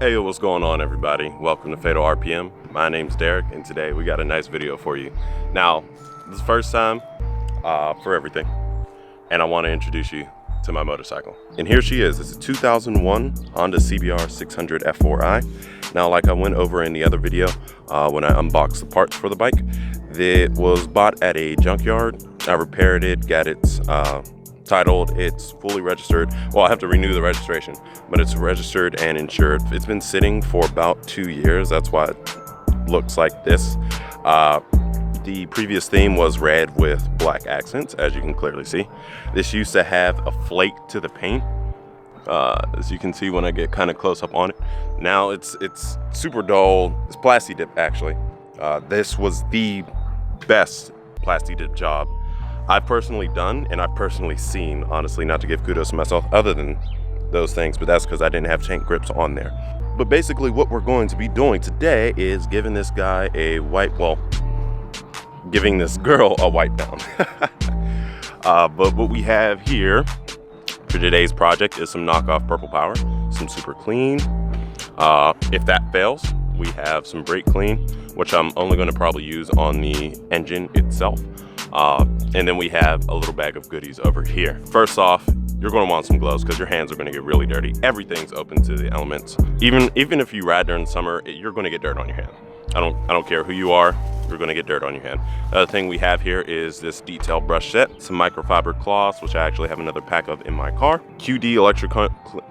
Hey, what's going on, everybody? Welcome to Fatal RPM. My name's Derek, and today we got a nice video for you. Now, this is the first time for everything, and I want to introduce you to my motorcycle. And here she is. It's a 2001 Honda CBR 600 F4i. Now, like I went over in the other video when I unboxed the parts for the bike, it was bought at a junkyard. I repaired it, got it titled, it's fully registered. Well, I have to renew the registration, but it's registered and insured. It's been sitting for about 2 years. That's why it looks like this. The previous theme was red with black accents, as you can clearly see. This used to have a flake to the paint, as you can see when I get kind of close up on it. Now it's super dull. It's plasti dip, actually. This was the best plasti dip job I've personally done, and I've personally seen, honestly, not to give kudos to myself other than those things, but that's because I didn't have tank grips on there. But basically what we're going to be doing today is giving this guy a white, well, giving this girl a white down. But what we have here for today's project is some knockoff Purple Power, some Super Clean. If that fails, we have some Brake Clean, which I'm only going to probably use on the engine itself. And then we have a little bag of goodies over here. First off, you're going to want some gloves because your hands are going to get really dirty. Everything's open to the elements. Even if you ride during the summer, you're going to get dirt on your hand. I don't care who you are, you're going to get dirt on your hand. The other thing we have here is this detail brush set, some microfiber cloths, which I actually have another pack of in my car. QD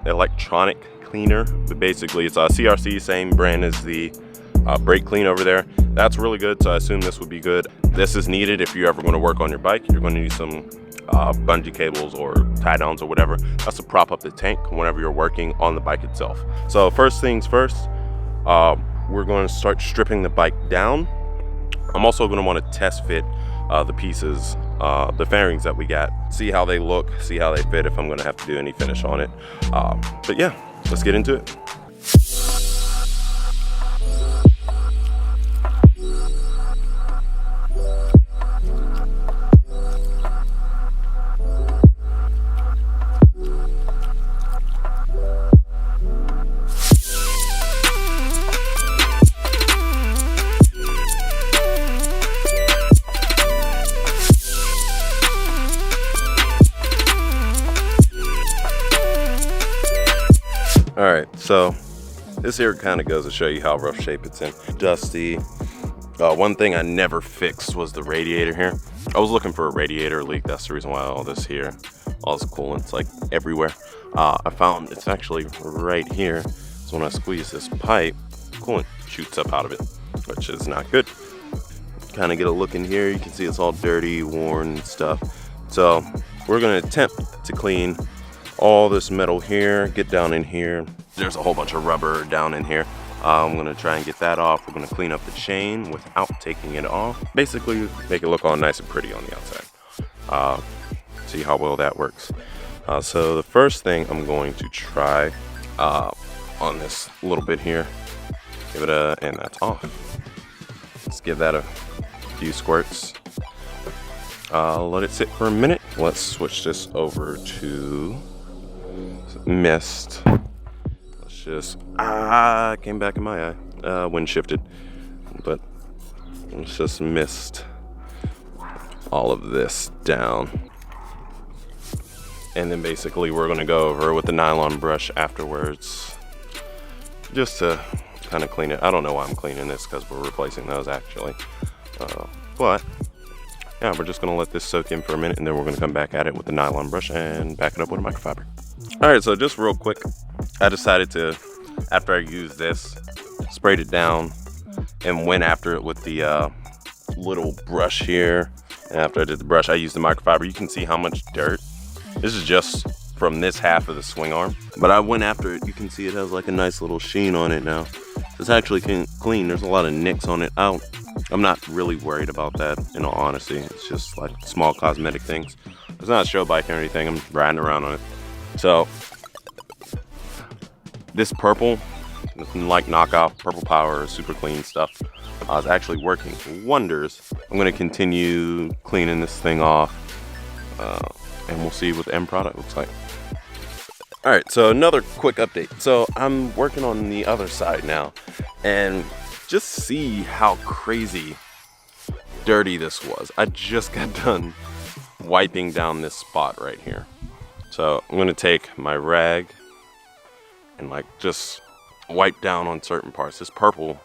electronic cleaner, but basically it's a CRC, same brand as the brake clean over there. That's really good, so I assume this would be good. This is needed if you're ever going to work on your bike. You're going to need some bungee cables or tie downs or whatever. That's to prop up the tank whenever you're working on the bike itself. So first things first, we're going to start stripping the bike down. I'm also going to want to test fit the pieces, the fairings that we got, see how they look, see how they fit, if I'm going to have to do any finish on it. But yeah, let's get into it. All right, so this here kind of goes to show you how rough shape it's in. Dusty. One thing I never fixed was the radiator here. I was looking for a radiator leak. That's the reason why all this here, all this coolant's like everywhere. I found it's actually right here. So when I squeeze this pipe, coolant shoots up out of it, which is not good. Kind of get a look in here. You can see it's all dirty, worn and stuff. So we're gonna attempt to clean all this metal here, get down in here. There's a whole bunch of rubber down in here. I'm gonna try and get that off. We're gonna clean up the chain without taking it off. Basically, make it look all nice and pretty on the outside. See how well that works. So the first thing I'm going to try on this little bit here, give it a, and that's off. Let's give that a few squirts. Let it sit for a minute. Let's switch this over to mist. Let's just came back in my eye. Wind shifted, but let's just mist all of this down, and then basically we're going to go over with the nylon brush afterwards, just to kind of clean it. I don't know why I'm cleaning this, because we're replacing those actually, but yeah, we're just going to let this soak in for a minute, and then we're going to come back at it with the nylon brush and back it up with a microfiber. All right, so just real quick, I decided to, after I used this, sprayed it down and went after it with the little brush here. And after I did the brush, I used the microfiber. You can see how much dirt. This is just from this half of the swing arm, but I went after it. You can see it has like a nice little sheen on it now. It's actually clean. There's a lot of nicks on it. I'm not really worried about that, in all honesty. It's just like small cosmetic things. It's not a show bike or anything. I'm riding around on it. So this purple, like knockoff Purple Power, Super Clean stuff, is actually working wonders. I'm going to continue cleaning this thing off, and we'll see what the end product looks like. All right, so another quick update. So I'm working on the other side now, and just see how crazy dirty this was. I just got done wiping down this spot right here. So I'm gonna take my rag and like just wipe down on certain parts. This purple,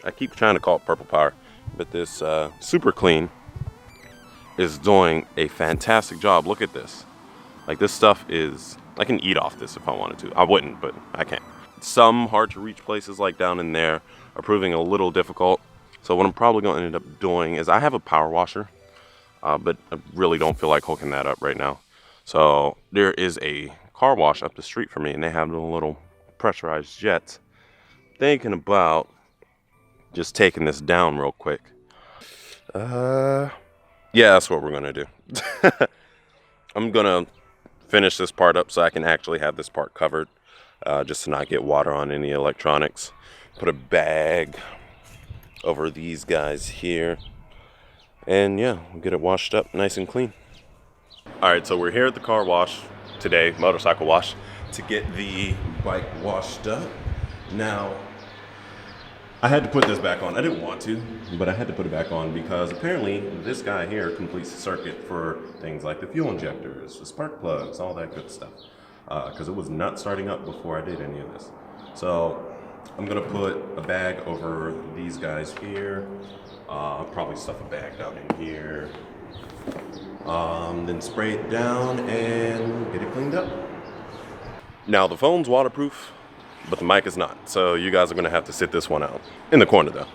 I keep trying to call it purple power, but this super clean is doing a fantastic job. Look at this. Like this stuff is, I can eat off this if I wanted to. I wouldn't, but I can. Some hard to reach places like down in there are proving a little difficult. So what I'm probably going to end up doing is I have a power washer, but I really don't feel like hooking that up right now. So there is a car wash up the street from me, and they have the little pressurized jets. Thinking about just taking this down real quick. Yeah, that's what we're gonna do. I'm gonna finish this part up so I can actually have this part covered, just to not get water on any electronics. Put a bag over these guys here, and yeah, we'll get it washed up nice and clean. All right, so we're here at the car wash today, motorcycle wash, to get the bike washed up. Now, I had to put this back on. I didn't want to, but I had to put it back on because apparently this guy here completes the circuit for things like the fuel injectors, the spark plugs, all that good stuff. Because it was not starting up before I did any of this. So I'm gonna put a bag over these guys here. Probably stuff a bag down in here. Then spray it down and get it cleaned up. Now the phone's waterproof, but the mic is not. So you guys are gonna have to sit this one out. In the corner though.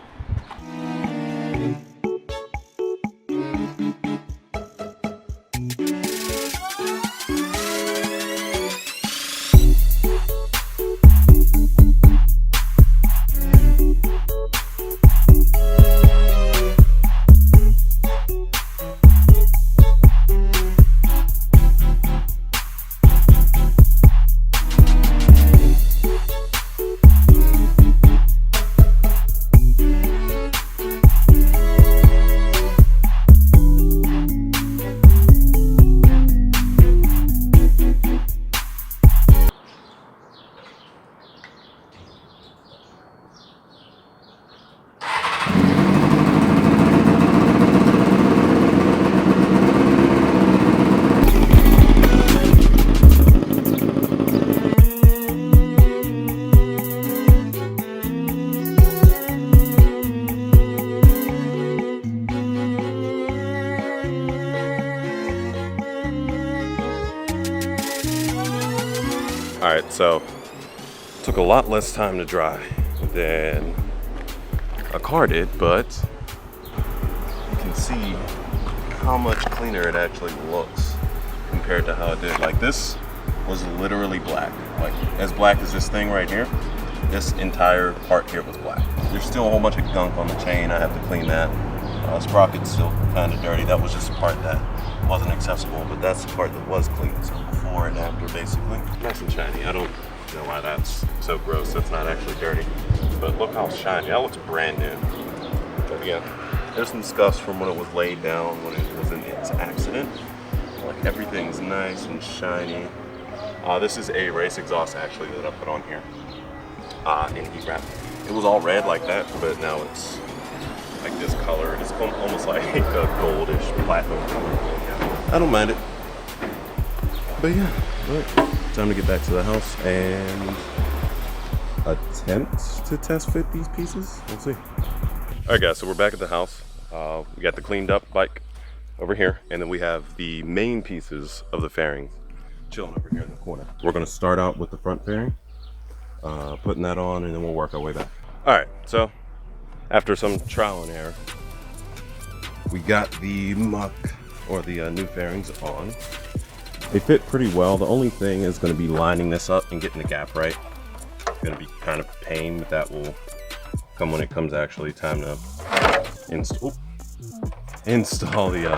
All right, so took a lot less time to dry than a car did, but you can see how much cleaner it actually looks compared to how it did. Like this was literally black, like as black as this thing right here. This entire part here was black. There's still a whole bunch of gunk on the chain. I have to clean that. Sprocket's still kind of dirty. That was just the part that wasn't accessible, but that's the part that was clean. So before and after, basically. Nice and shiny. I don't know why that's so gross. That's not actually dirty. But look how shiny. That looks brand new. But yeah, there's some scuffs from when it was laid down, when it was in its accident. Like everything's nice and shiny. This is a race exhaust actually that I put on here in heat wrap. It was all red like that, but now it's like this color. It's almost like a goldish platinum color. I don't mind it. But yeah, time to get back to the house and attempt to test fit these pieces. We'll see. All right guys, so we're back at the house. We got the cleaned up bike over here, and then we have the main pieces of the fairings chilling over here in the corner. We're gonna start out with the front fairing, putting that on, and then we'll work our way back. All right, so after some trial and error, we got the muck or the new fairings on. They fit pretty well. The only thing is going to be lining this up and getting the gap right. It's going to be kind of a pain, but that will come when it comes actually time to install the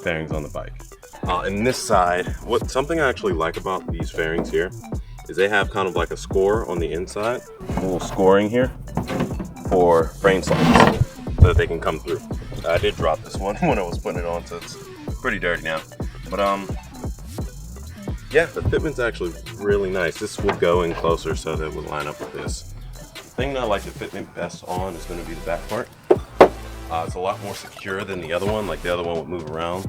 fairings on the bike. And this side, something I actually like about these fairings here is they have kind of like a score on the inside, a little scoring here for frame slides so that they can come through. I did drop this one when I was putting it on, so it's pretty dirty now. But yeah, the fitment's actually really nice. This will go in closer so that it will line up with this. The thing that I like the fitment best on is going to be the back part. It's a lot more secure than the other one. Like the other one would move around.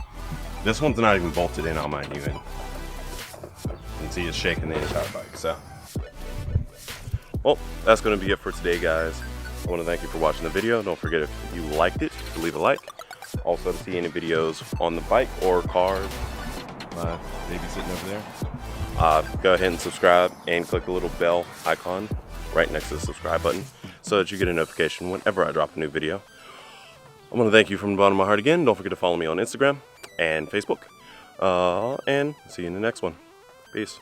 This one's not even bolted in on mine even. You can see it's shaking the entire bike. So, well, that's going to be it for today, guys. I want to thank you for watching the video. Don't forget, if you liked it, to leave a like. Also, to see any videos on the bike or car, maybe sitting over there, go ahead and subscribe and click the little bell icon right next to the subscribe button so that you get a notification whenever I drop a new video. I want to thank you from the bottom of my heart again. Don't forget to follow me on Instagram and Facebook. And see you in the next one. Peace.